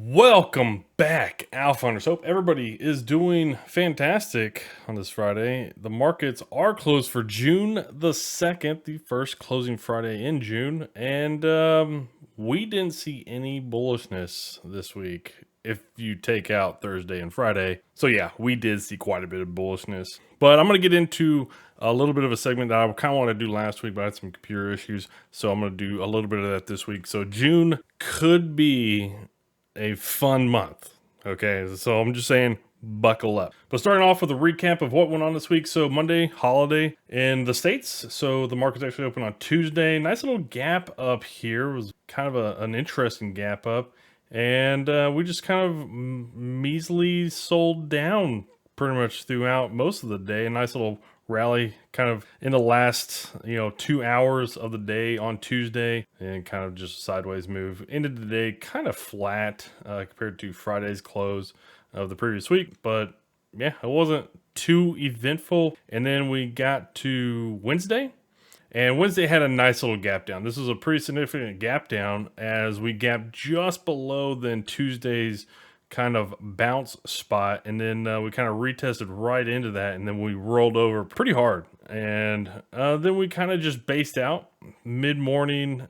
Welcome back, Alpha Hunters. Hope everybody is doing fantastic on this Friday. The markets are closed for June the 2nd, the first closing Friday in June. And we didn't see any bullishness this week if you take out Thursday and Friday. So, yeah, we did see quite a bit of bullishness. But I'm going to get into a little bit of a segment that I kind of want to do last week, but I had some computer issues. So, I'm going to do a little bit of that this week. So, June could be a fun month. Okay, so I'm just saying, buckle up. But starting off with a recap of what went on this week. So Monday, holiday in the States. So the market's actually open on Tuesday. Nice little gap up here. It was kind of an interesting gap up. And we just kind of measly sold down pretty much throughout most of the day. A nice little rally kind of in the last 2 hours of the day on Tuesday, and kind of just sideways move. Ended the day kind of flat compared to Friday's close of the previous week, but yeah, it wasn't too eventful. And then we got to Wednesday, and Wednesday had a nice little gap down. This was a pretty significant gap down as we gapped just below then Tuesday's kind of bounce spot, and then we kind of retested right into that, and then we rolled over pretty hard, and then we kind of just based out mid-morning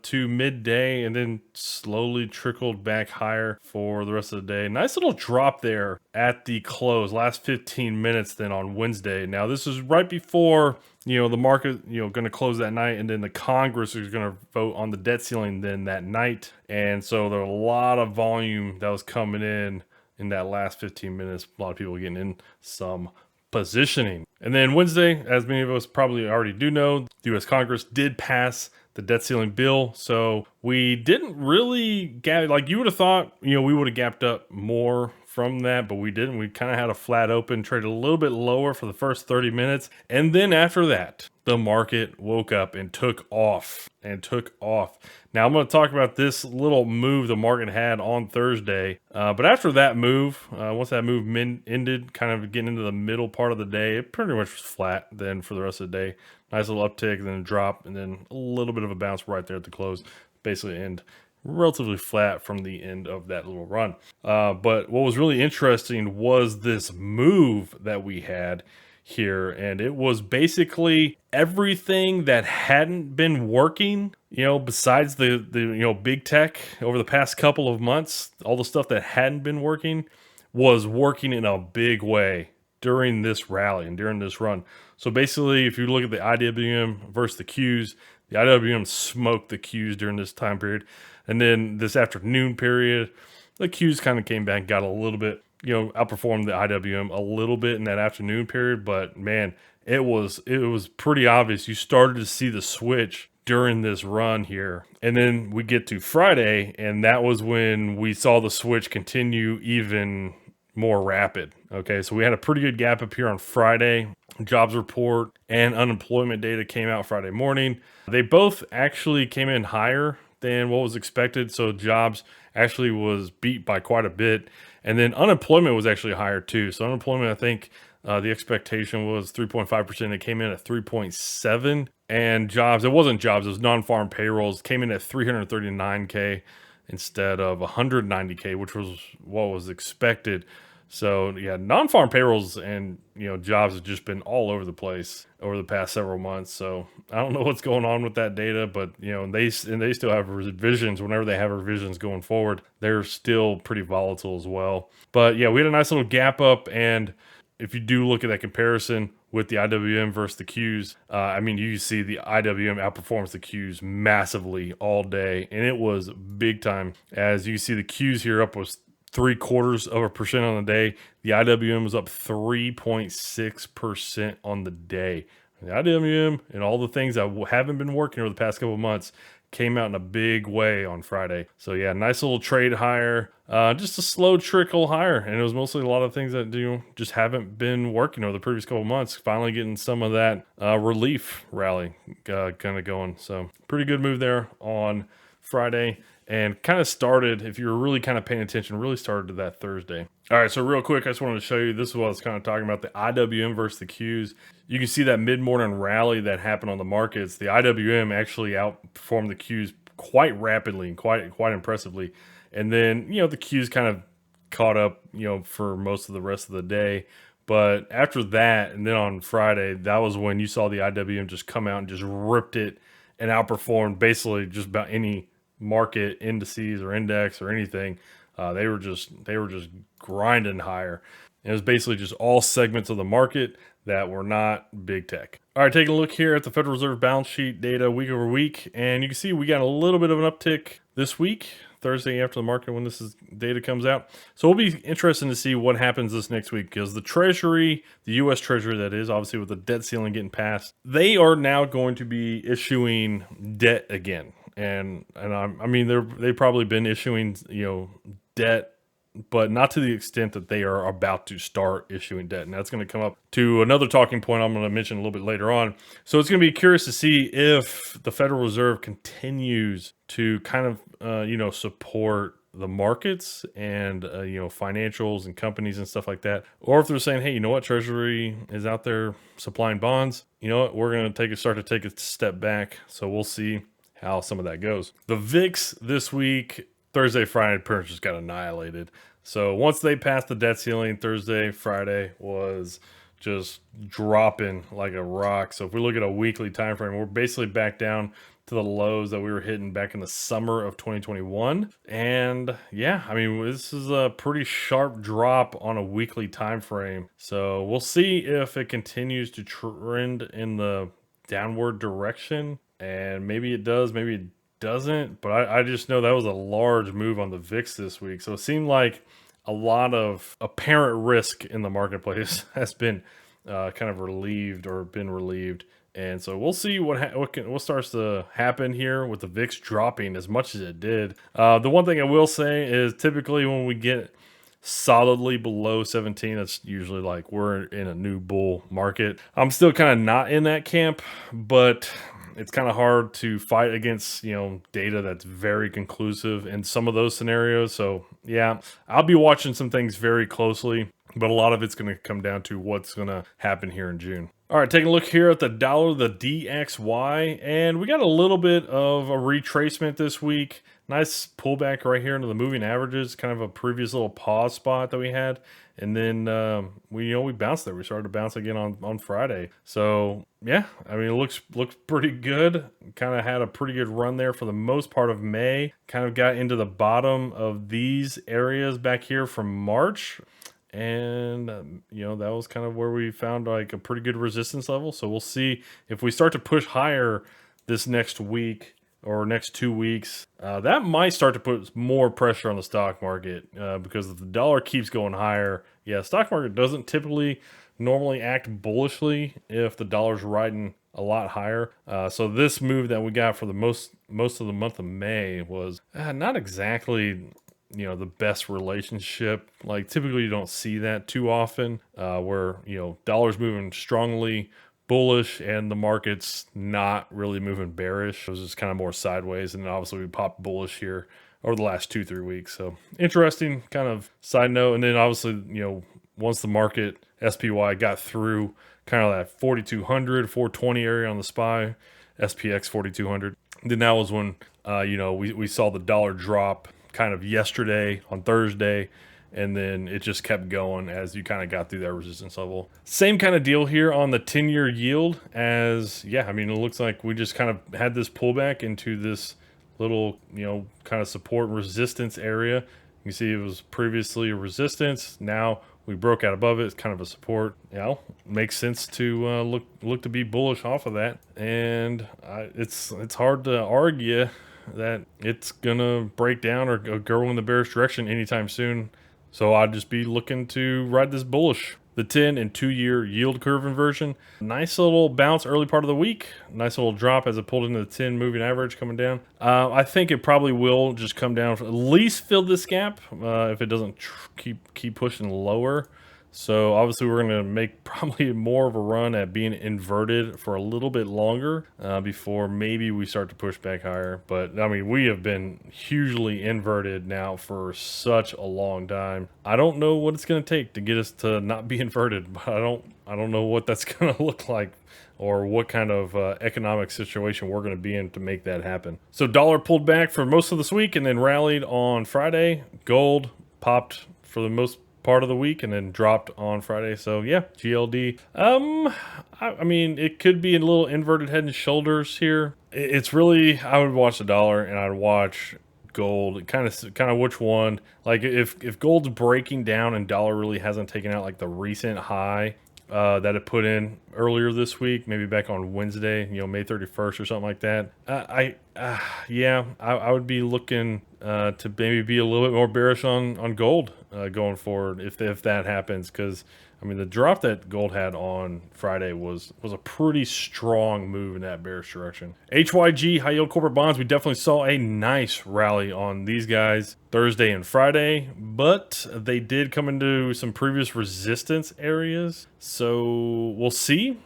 to midday, and then slowly trickled back higher for the rest of the day. Nice little drop there at the close, last 15 minutes then on Wednesday. Now this is right before the market going to close that night, and then the Congress is going to vote on the debt ceiling then that night. And so there were a lot of volume that was coming in that last 15 minutes. A lot of people getting in some positioning. And then Wednesday, as many of us probably already do know, the US Congress did pass the debt ceiling bill. So we didn't really gap, like you would have thought, we would have gapped up more from that, but we didn't. We kind of had a flat open, traded a little bit lower for the first 30 minutes. And then after that, the market woke up and took off Now I'm going to talk about this little move the market had on Thursday. But after that move, once that move ended, kind of getting into the middle part of the day, it pretty much was flat then for the rest of the day. Nice little uptick, then a drop, and then a little bit of a bounce right there at the close. Basically end relatively flat from the end of that little run. But what was really interesting was this move that we had here, and it was basically everything that hadn't been working, besides the big tech over the past couple of months. All the stuff that hadn't been working was working in a big way during this rally and during this run. So basically, if you look at the IWM versus the Qs, the IWM smoked the Qs during this time period. And then this afternoon period, the Qs kind of came back, got a little bit, outperformed the IWM a little bit in that afternoon period. But man, it was pretty obvious. You started to see the switch during this run here. And then we get to Friday, and that was when we saw the switch continue even more rapid. Okay, so we had a pretty good gap up here on Friday. Jobs report and unemployment data came out Friday morning. They both actually came in higher than what was expected. So jobs actually was beat by quite a bit. And then unemployment was actually higher too. So unemployment, I think the expectation was 3.5%. It came in at 3.7. And jobs, it wasn't jobs, it was non-farm payrolls, came in at 339K instead of 190K, which was what was expected. So yeah, non-farm payrolls and jobs have just been all over the place over the past several months. So I don't know what's going on with that data, but they still have revisions. Whenever they have revisions going forward, they're still pretty volatile as well. But yeah, we had a nice little gap up, and if you do look at that comparison with the IWM versus the Qs, you see the IWM outperforms the Qs massively all day, and it was big time. As you see, the Qs here up was 0.75% on the day. The IWM was up 3.6% on the day. The IWM and all the things that haven't been working over the past couple of months came out in a big way on Friday. So yeah, nice little trade higher, just a slow trickle higher. And it was mostly a lot of things that just haven't been working over the previous couple of months, finally getting some of that relief rally kind of going. So pretty good move there on Friday. And kind of started, if you were really kind of paying attention, really started to that Thursday. All right, so real quick, I just wanted to show you, this is what I was kind of talking about, the IWM versus the Qs. You can see that mid-morning rally that happened on the markets. The IWM actually outperformed the Qs quite rapidly and quite impressively. And then, the Q's kind of caught up, for most of the rest of the day. But after that, and then on Friday, that was when you saw the IWM just come out and just ripped it and outperformed basically just about any market indices or index or anything. They were just grinding higher. And it was basically just all segments of the market that were not big tech. All right, taking a look here at the Federal Reserve balance sheet data week over week, and you can see we got a little bit of an uptick this week, Thursday after the market when data comes out. So we'll be interested to see what happens this next week, because the Treasury, the US Treasury that is, obviously with the debt ceiling getting passed, they are now going to be issuing debt again. And I mean they've probably been issuing debt, but not to the extent that they are about to start issuing debt. And that's going to come up to another talking point I'm going to mention a little bit later on. So it's going to be curious to see if the Federal Reserve continues to kind of, support the markets and, financials and companies and stuff like that. Or if they're saying, hey, you know what, Treasury is out there supplying bonds. You know what, we're going to start to take a step back. So we'll see how some of that goes. The VIX this week, Thursday, Friday, pretty much just got annihilated. So once they passed the debt ceiling, Thursday, Friday was just dropping like a rock. So if we look at a weekly time frame, we're basically back down to the lows that we were hitting back in the summer of 2021. And yeah, I mean, this is a pretty sharp drop on a weekly time frame. So we'll see if it continues to trend in the downward direction. And maybe it does, maybe it doesn't, but I just know that was a large move on the VIX this week. So it seemed like a lot of apparent risk in the marketplace has been kind of relieved or been relieved. And so we'll see what starts to happen here with the VIX dropping as much as it did. The one thing I will say is typically when we get solidly below 17, that's usually like we're in a new bull market. I'm still kind of not in that camp, but it's kind of hard to fight against, data that's very conclusive in some of those scenarios. So yeah, I'll be watching some things very closely, but a lot of it's going to come down to what's going to happen here in June. All right, taking a look here at the dollar, the DXY, and we got a little bit of a retracement this week. Nice pullback right here into the moving averages, kind of a previous little pause spot that we had. And then we bounced there. We started to bounce again on Friday. So yeah, I mean, it looks pretty good. Kind of had a pretty good run there for the most part of May. Kind of got into the bottom of these areas back here from March. And, that was kind of where we found like a pretty good resistance level. So we'll see if we start to push higher this next week or next 2 weeks, that might start to put more pressure on the stock market because if the dollar keeps going higher, stock market doesn't typically normally act bullishly if the dollar's riding a lot higher. So this move that we got for the most of the month of May was not exactly the best relationship. Like typically you don't see that too often where dollars moving strongly bullish and the market's not really moving bearish. It was just kind of more sideways, and then obviously we popped bullish here over the last 2-3 weeks. So interesting kind of side note. And then obviously once the market SPY got through kind of that 4200 420 area on the SPY, SPX 4200, then that was when we saw the dollar drop kind of yesterday on Thursday, and then it just kept going as you kind of got through that resistance level. Same kind of deal here on the 10-year yield as, I mean, it looks like we just kind of had this pullback into this little, kind of support and resistance area. You can see it was previously a resistance. Now we broke out above it. It's kind of a support. Makes sense to look to be bullish off of that. And it's hard to argue that it's gonna break down or go in the bearish direction anytime soon. So I'd just be looking to ride this bullish. The 10 and 2-year yield curve inversion. Nice little bounce early part of the week. Nice little drop as it pulled into the 10 moving average coming down. I think it probably will just come down, at least fill this gap if it doesn't keep pushing lower. So obviously we're going to make probably more of a run at being inverted for a little bit longer before maybe we start to push back higher. But I mean, we have been hugely inverted now for such a long time. I don't know what it's going to take to get us to not be inverted, but I don't know what that's going to look like or what kind of economic situation we're going to be in to make that happen. So dollar pulled back for most of this week and then rallied on Friday. Gold popped for the most part of the week and then dropped on Friday. So yeah, GLD. I mean, it could be a little inverted head and shoulders here. It's really, I would watch the dollar and I'd watch gold, kind of which one. Like if gold's breaking down and dollar really hasn't taken out like the recent high that it put in earlier this week, maybe back on Wednesday, May 31st or something like that. Yeah, I would be looking to maybe be a little bit more bearish on gold going forward if that happens, because I mean the drop that gold had on Friday was a pretty strong move in that bearish direction. HYG, high yield corporate bonds, we definitely saw a nice rally on these guys Thursday and Friday, but they did come into some previous resistance areas, so we'll see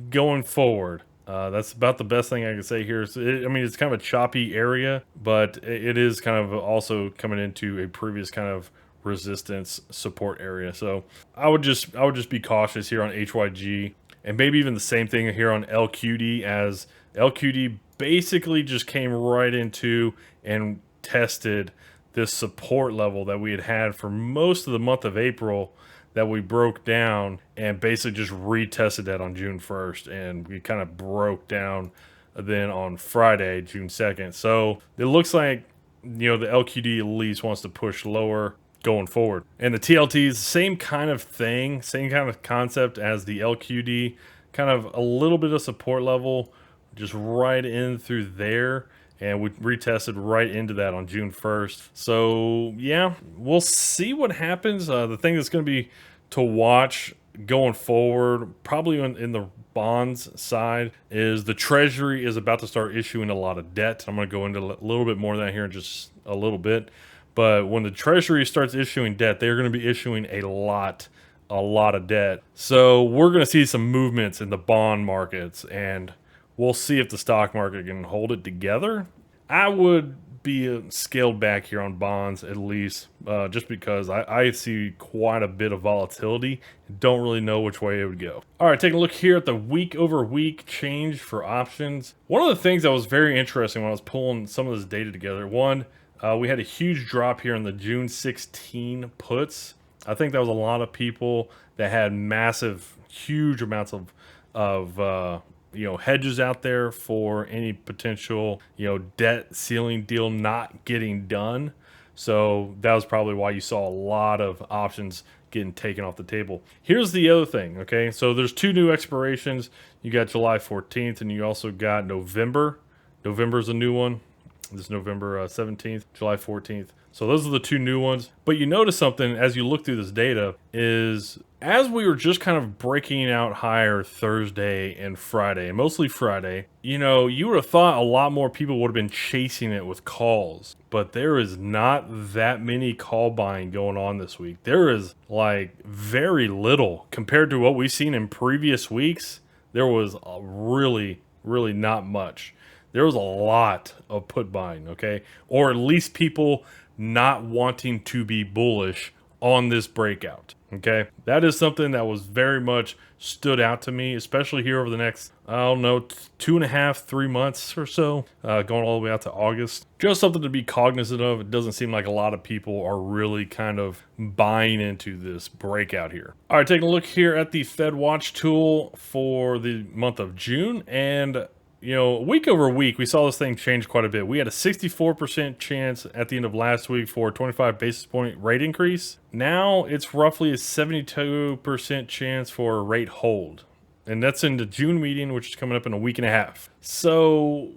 going forward. That's about the best thing I can say here. I mean, it's kind of a choppy area, but it is kind of also coming into a previous kind of resistance support area. So I would just be cautious here on HYG, and maybe even the same thing here on LQD, as LQD basically just came right into and tested this support level that we had for most of the month of April, that we broke down and basically just retested that on June 1st. And we kind of broke down then on Friday, June 2nd. So it looks like, the LQD at least wants to push lower going forward. And the TLT is the same kind of thing, same kind of concept as the LQD, kind of a little bit of support level, just right in through there. And we retested right into that on June 1st. So yeah, we'll see what happens. The thing that's going to be to watch going forward, probably in the bonds side, is the Treasury is about to start issuing a lot of debt. I'm going to go into a little bit more of that here in just a little bit. But when the Treasury starts issuing debt, they're going to be issuing a lot of debt. So we're going to see some movements in the bond markets, and we'll see if the stock market can hold it together. I would be scaled back here on bonds at least, just because I see quite a bit of volatility. Don't really know which way it would go. All right, taking a look here at the week over week change for options. One of the things that was very interesting when I was pulling some of this data together, we had a huge drop here in the June 16 puts. I think that was a lot of people that had massive, huge amounts of hedges out there for any potential, debt ceiling deal not getting done. So that was probably why you saw a lot of options getting taken off the table. Here's the other thing, okay? So there's two new expirations. You got July 14th and you also got November. November's a new one. This November 17th, July 14th. So those are the two new ones. But you notice something as you look through this data is, as we were just kind of breaking out higher Thursday and Friday, and mostly Friday, you would have thought a lot more people would have been chasing it with calls. But there is not that many call buying going on this week. There is like very little compared to what we've seen in previous weeks. There was really, really not much. There was a lot of put buying, okay? Or at least people not wanting to be bullish on this breakout, okay? That is something that was very much stood out to me, especially here over the next, 2.5, 3 months or so, going all the way out to August. Just something to be cognizant of. It doesn't seem like a lot of people are really kind of buying into this breakout here. All right, taking a look here at the Fed Watch tool for the month of June, and week over week, we saw this thing change quite a bit. We had a 64% chance at the end of last week for a 25 basis point rate increase. Now it's roughly a 72% chance for a rate hold. And that's in the June meeting, which is coming up in a week and a half. So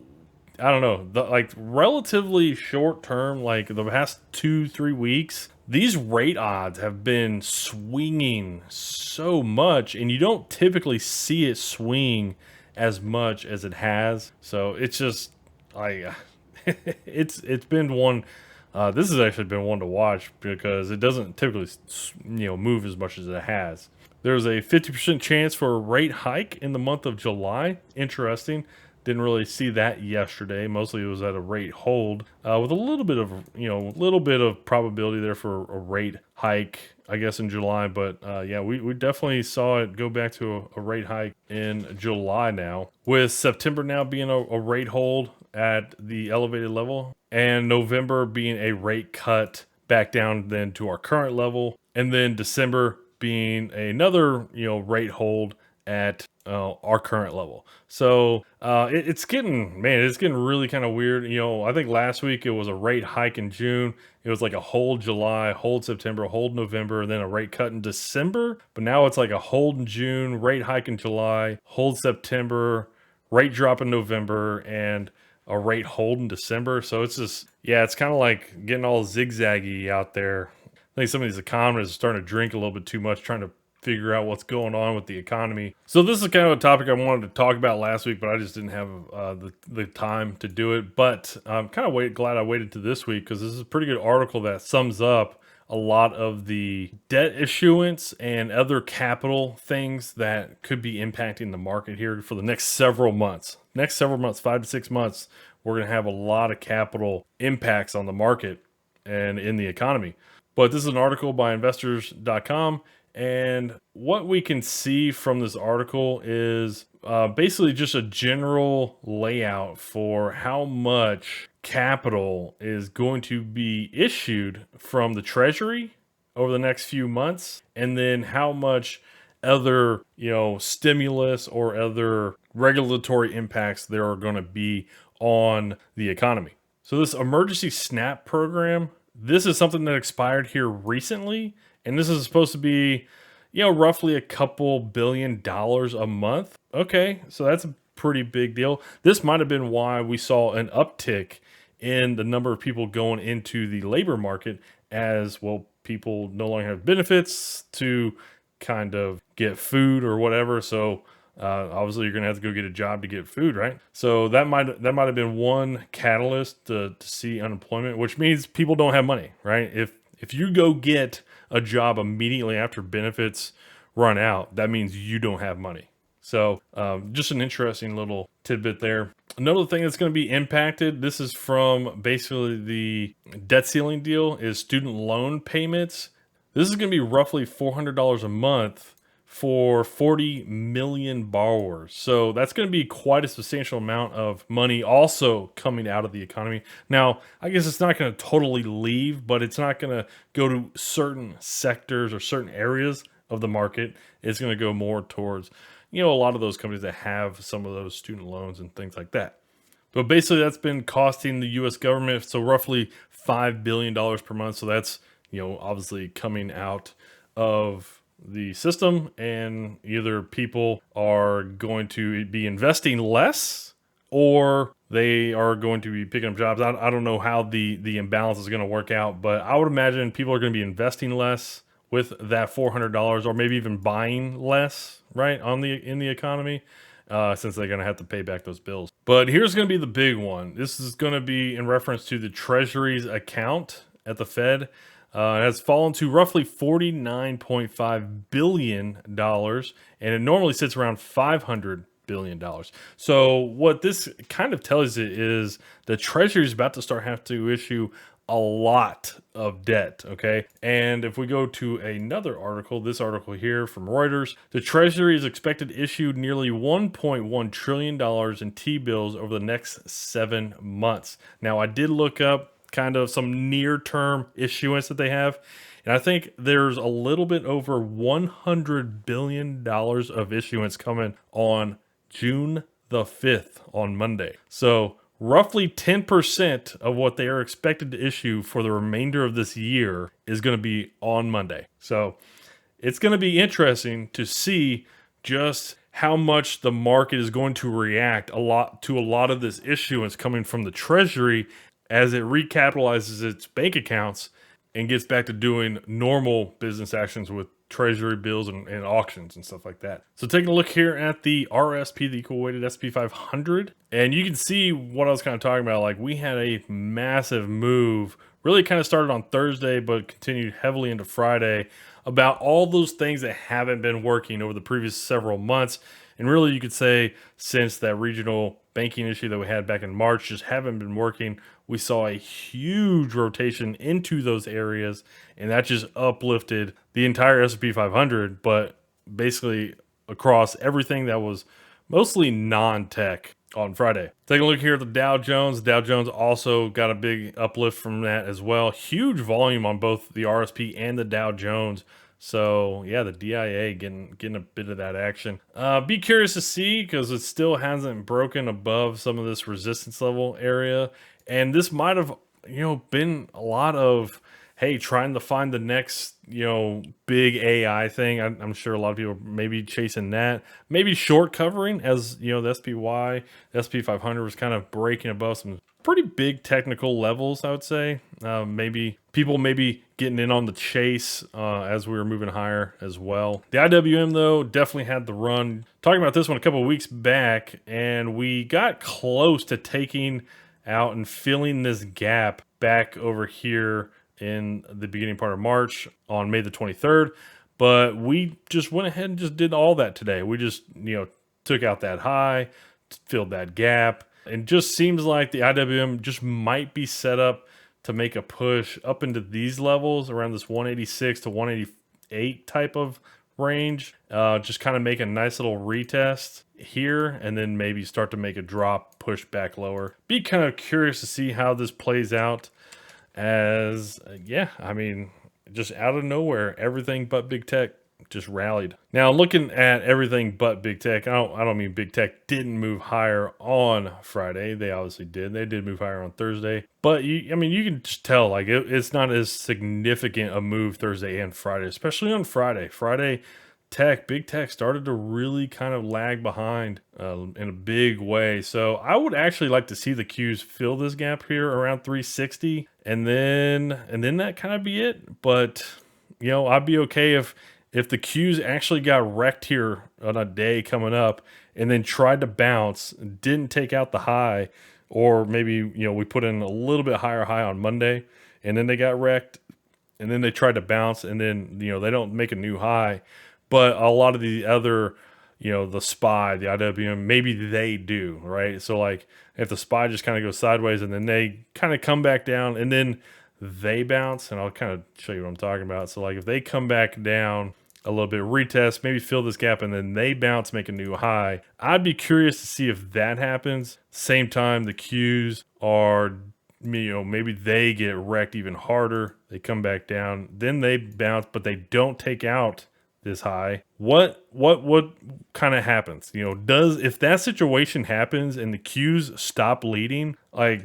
I don't know, relatively short term, like the past 2-3 weeks, these rate odds have been swinging so much, and you don't typically see it swing as much as it has. So it's just like it's been one This has actually been one to watch because it doesn't typically, move as much as it has. There's a 50% chance for a rate hike in the month of July. Interesting. Didn't really see that yesterday. Mostly it was at a rate hold, with a little bit of, little bit of probability there for a rate hike, I guess, in July. But yeah, we definitely saw it go back to a rate hike in July now, with September now being a rate hold at the elevated level, and November being a rate cut back down then to our current level, and then December being another rate hold at our current level. So it's getting, man, it's getting really kind of weird. I think last week it was a rate hike in June. It was like a hold July, hold September, hold November, and then a rate cut in December. But now it's like a hold in June, rate hike in July, hold September, rate drop in November, and a rate hold in December. So it's just, yeah, it's kind of like getting all zigzaggy out there. I think some of these economists are starting to drink a little bit too much, trying to figure out what's going on with the economy. So this is kind of a topic I wanted to talk about last week, but I just didn't have the time to do it. But I'm kind of glad I waited to this week, because this is a pretty good article that sums up a lot of the debt issuance and other capital things that could be impacting the market here for the next several months. Next several months, 5 to 6 months, we're going to have a lot of capital impacts on the market and in the economy. But this is an article by investors.com. And what we can see from this article is basically just a general layout for how much capital is going to be issued from the Treasury over the next few months, and then how much other, stimulus or other regulatory impacts there are going to be on the economy. So this emergency SNAP program, this is something that expired here recently, and this is supposed to be, roughly a couple $1 billion a month. Okay, so that's a pretty big deal. This might have been why we saw an uptick in the number of people going into the labor market, as well, people no longer have benefits to kind of get food or whatever. So obviously you're gonna have to go get a job to get food, right? So that might have been one catalyst to see unemployment, which means people don't have money, right? If you go get a job immediately after benefits run out, that means you don't have money. So just an interesting little tidbit there. Another thing that's going to be impacted, this is from basically the debt ceiling deal, is student loan payments. This is going to be roughly $400 a month for 40 million borrowers. So that's going to be quite a substantial amount of money also coming out of the economy. Now, I guess it's not going to totally leave, but it's not going to go to certain sectors or certain areas of the market. It's going to go more towards, a lot of those companies that have some of those student loans and things like that. But basically that's been costing the US government, so roughly $5 billion per month. So that's, obviously coming out of the system, and either people are going to be investing less or they are going to be picking up jobs. I don't know how the imbalance is going to work out, but I would imagine people are going to be investing less with that $400, or maybe even buying less, right, in the economy, since they're going to have to pay back those bills. But here's going to be the big one. This is going to be in reference to the Treasury's account at the Fed. It has fallen to roughly $49.5 billion, and it normally sits around $500 billion. So what this kind of tells you is the Treasury is about to start having to issue a lot of debt, okay? And if we go to another article, this article here from Reuters, the Treasury is expected to issue nearly $1.1 trillion in T-bills over the next 7 months. Now, I did look up kind of some near-term issuance that they have, and I think there's a little bit over $100 billion of issuance coming on June the 5th, on Monday. So roughly 10% of what they are expected to issue for the remainder of this year is going to be on Monday. So it's going to be interesting to see just how much the market is going to react a lot of this issuance coming from the Treasury as it recapitalizes its bank accounts and gets back to doing normal business actions with Treasury bills and auctions and stuff like that. So taking a look here at the RSP, the equal weighted SP 500, and you can see what I was kind of talking about. Like, we had a massive move really kind of started on Thursday, but continued heavily into Friday about all those things that haven't been working over the previous several months. And really, you could say since that regional banking issue that we had back in March just haven't been working. We saw a huge rotation into those areas, and that just uplifted the entire S&P 500, but basically across everything that was mostly non-tech on Friday. Take a look here at the Dow Jones. The Dow Jones also got a big uplift from that as well. Huge volume on both the RSP and the Dow Jones. So yeah, the DIA getting a bit of that action. Be curious to see because it still hasn't broken above some of this resistance level area, and this might have been a lot of hey trying to find the next big AI thing. I'm sure a lot of people maybe chasing that, maybe short covering as the SPY, the SP 500 was kind of breaking above some pretty big technical levels, I would say. Maybe people getting in on the chase as we were moving higher as well. The IWM though definitely had the run. Talking about this one a couple of weeks back, and we got close to taking out and filling this gap back over here in the beginning part of March on May the 23rd. But we just went ahead and just did all that today. We just took out that high, filled that gap. And just seems like the IWM just might be set up to make a push up into these levels around this 186 to 188 type of range. Just kind of make a nice little retest here and then maybe start to make a drop, push back lower. Be kind of curious to see how this plays out as, I mean, just out of nowhere, everything but big tech just rallied. Now looking at everything but big tech, I don't mean big tech didn't move higher on Friday. They obviously did. They did move higher on Thursday, but you can just tell like it's not as significant a move Thursday and Friday, especially on Friday. Big tech started to really kind of lag behind in a big way. So I would actually like to see the Qs fill this gap here around 360, and then that kind of be it. But I'd be okay if the Qs actually got wrecked here on a day coming up and then tried to bounce, didn't take out the high, or maybe, we put in a little bit higher high on Monday and then they got wrecked and then they tried to bounce and then, they don't make a new high. But a lot of the other, the SPY, the IWM, maybe they do, right? So like if the SPY just kind of goes sideways and then they kind of come back down and then they bounce, and I'll kind of show you what I'm talking about. So like if they come back down a little bit, retest, maybe fill this gap, and then they bounce, make a new high, I'd be curious to see if that happens. Same time, the Qs are, maybe they get wrecked even harder. They come back down, then they bounce, but they don't take out this high. What kind of happens? If that situation happens and the Qs stop leading, like,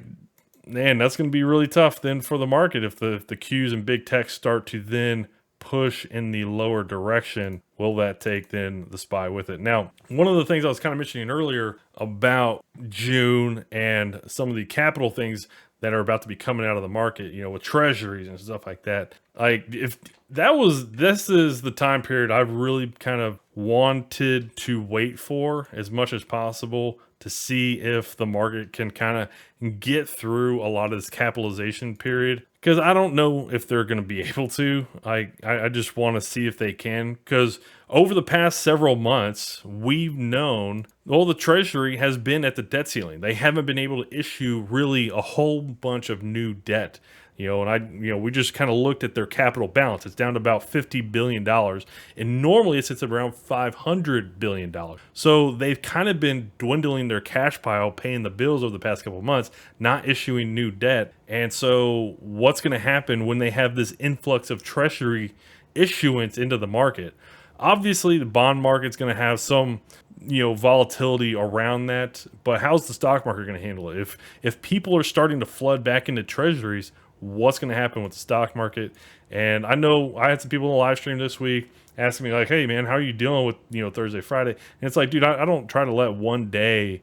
man, that's going to be really tough then for the market. If the Qs and big tech start to then push in the lower direction, will that take then the SPY with it? Now, one of the things I was kind of mentioning earlier about June and some of the capital things that are about to be coming out of the market, with treasuries and stuff like that. Like if this is the time period I've really kind of wanted to wait for as much as possible to see if the market can kind of get through a lot of this capitalization period. Because I don't know if they're going to be able to. I just want to see if they can. Because over the past several months, we've known, the Treasury has been at the debt ceiling. They haven't been able to issue really a whole bunch of new debt. We just kind of looked at their capital balance. It's down to about $50 billion. And normally it sits around $500 billion. So they've kind of been dwindling their cash pile, paying the bills over the past couple of months, not issuing new debt. And so what's going to happen when they have this influx of Treasury issuance into the market? Obviously, the bond market's going to have some volatility around that. But how's the stock market going to handle it? If people are starting to flood back into treasuries, what's going to happen with the stock market? And I know I had some people in the live stream this week asking me like, hey man, how are you dealing with Thursday, Friday? And it's like, dude, I don't try to let one day,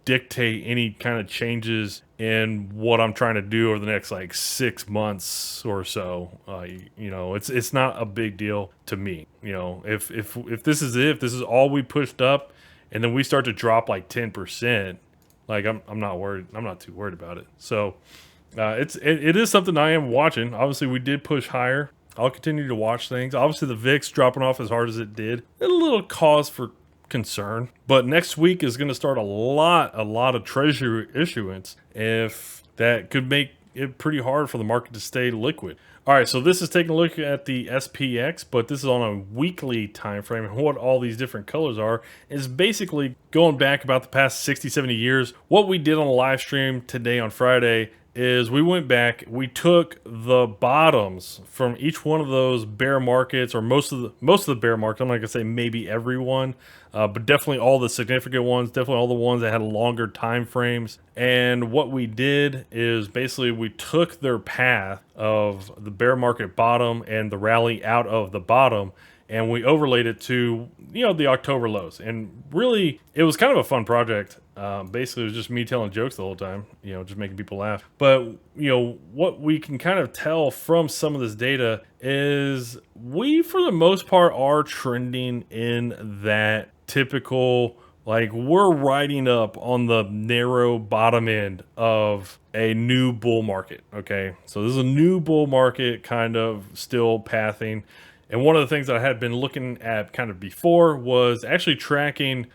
dictate any kind of changes in what I'm trying to do over the next like 6 months or so. It's not a big deal to me. If this is all we pushed up and then we start to drop like 10%, like I'm not worried. I'm not too worried about it. So It is something I am watching. Obviously, we did push higher. I'll continue to watch things. Obviously, the VIX dropping off as hard as it did, a little cause for concern. But next week is going to start a lot of treasury issuance. If that could make it pretty hard for the market to stay liquid. All right, so this is taking a look at the SPX, but this is on a weekly time frame. And what all these different colors are is basically going back about the past 60, 70 years. What we did on the live stream today on Friday is we went back, we took the bottoms from each one of those bear markets, or most of the bear markets. I'm not gonna say maybe every one, but definitely all the significant ones, definitely all the ones that had longer time frames. And what we did is basically we took their path of the bear market bottom and the rally out of the bottom, and we overlaid it to, the October lows. And really, it was kind of a fun project. Basically, it was just me telling jokes the whole time, just making people laugh. But, what we can kind of tell from some of this data is we, for the most part, are trending in that typical, like, we're riding up on the narrow bottom end of a new bull market. Okay. So this is a new bull market kind of still pathing. And one of the things that I had been looking at kind of before was actually tracking,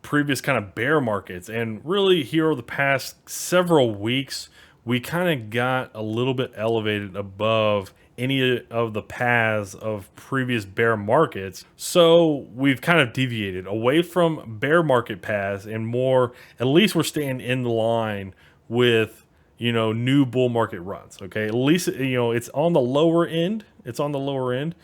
previous kind of bear markets. And really here over the past several weeks, we kind of got a little bit elevated above any of the paths of previous bear markets. So we've kind of deviated away from bear market paths and more, at least we're staying in line with, new bull market runs. Okay. At least, it's on the lower end. It's on the lower end.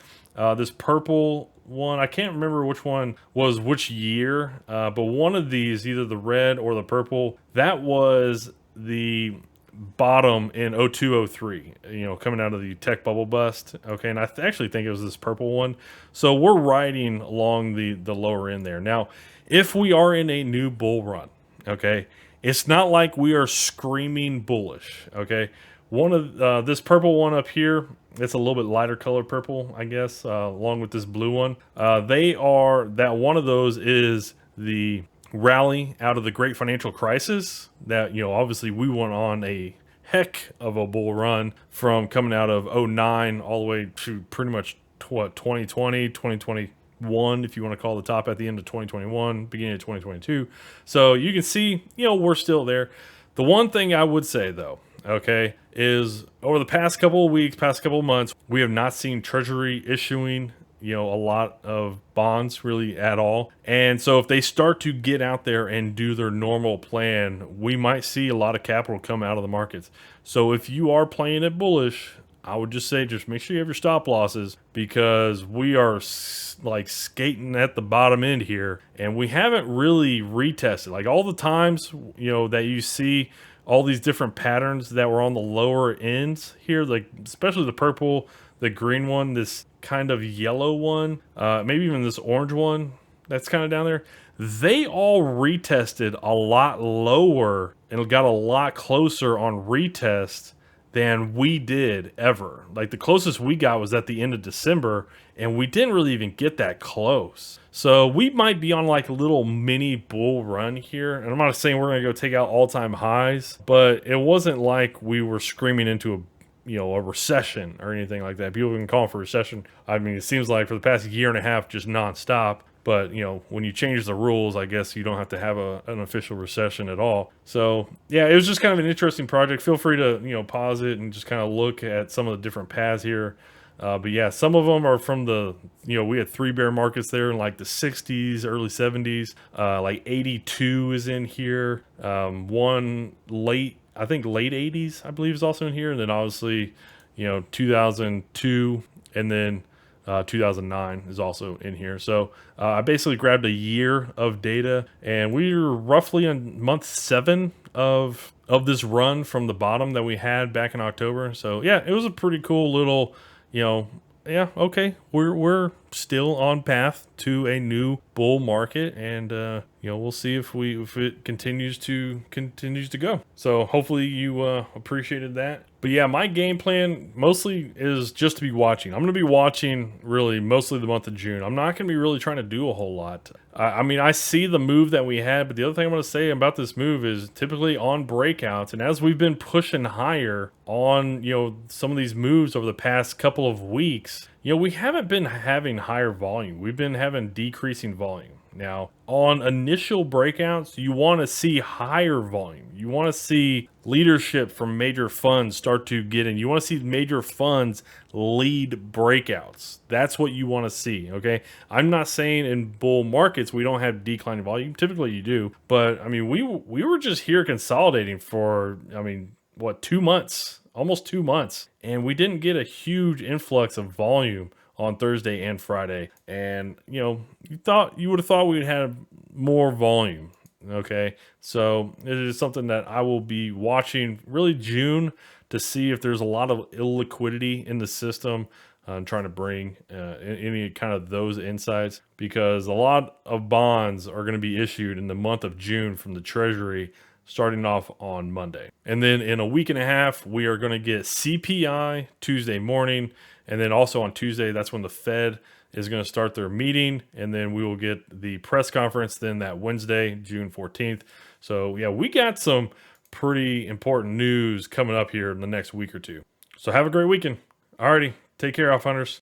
This purple one, I can't remember which one was which year, but one of these, either the red or the purple, that was the bottom in 0203, coming out of the tech bubble bust. Okay. And I actually think it was this purple one. So we're riding along the lower end there. Now, if we are in a new bull run, okay, it's not like we are screaming bullish. Okay. One of this purple one up here, it's a little bit lighter color purple, I guess, along with this blue one. That one of those is the rally out of the great financial crisis that, obviously we went on a heck of a bull run from coming out of '09 all the way to pretty much 2020, 2021, if you want to call the top at the end of 2021, beginning of 2022. So you can see, we're still there. The one thing I would say though, okay, is over the past couple of weeks, past couple of months, we have not seen Treasury issuing, a lot of bonds really at all. And so if they start to get out there and do their normal plan, we might see a lot of capital come out of the markets. So if you are playing it bullish, I would just say, just make sure you have your stop losses, because we are like skating at the bottom end here, and we haven't really retested. Like all the times, that you see all these different patterns that were on the lower ends here, like especially the purple, the green one, this kind of yellow one, maybe even this orange one that's kind of down there. They all retested a lot lower and got a lot closer on retest than we did ever. Like the closest we got was at the end of December, and we didn't really even get that close. So we might be on like a little mini bull run here. And I'm not saying we're going to go take out all-time highs, but it wasn't like we were screaming into a recession or anything like that. People can call for recession. I mean, it seems like for the past year and a half, just nonstop. But, when you change the rules, I guess you don't have to have an official recession at all. So, yeah, it was just kind of an interesting project. Feel free to, pause it and just kind of look at some of the different paths here. But, yeah, some of them are from we had 3 bear markets there in like the 60s, early 70s. Like 82 is in here. One I think late 80s, I believe, is also in here. And then obviously, 2002 and then 2009 is also in here. So I basically grabbed a year of data, and we were roughly in month 7 of this run from the bottom that we had back in October. So yeah, it was a pretty cool little, yeah, okay, we're still on path to a new bull market, and we'll see if it continues to go. So hopefully you appreciated that. But yeah, my game plan mostly is just to be watching. I'm going to be watching really mostly the month of June. I'm not going to be really trying to do a whole lot. I mean, I see the move that we had, but the other thing I'm going to say about this move is typically on breakouts, and as we've been pushing higher on, some of these moves over the past couple of weeks, we haven't been having higher volume. We've been having decreasing volume. Now, on initial breakouts, you want to see higher volume. You want to see leadership from major funds start to get in. You want to see major funds lead breakouts. That's what you want to see, okay? I'm not saying in bull markets we don't have declining volume. Typically you do. But, I mean, we were just here consolidating for, 2 months? Almost 2 months. And we didn't get a huge influx of volume on Thursday and Friday. And, you would have thought we'd have more volume. Okay. So it is something that I will be watching really June to see if there's a lot of illiquidity in the system. I'm trying to bring any kind of those insights, because a lot of bonds are going to be issued in the month of June from the Treasury, starting off on Monday. And then in a week and a half, we are going to get CPI Tuesday morning. And then also on Tuesday, that's when the Fed is going to start their meeting. And then we will get the press conference then that Wednesday, June 14th. So yeah, we got some pretty important news coming up here in the next week or two. So have a great weekend. Alrighty, take care, Alpha Hunters.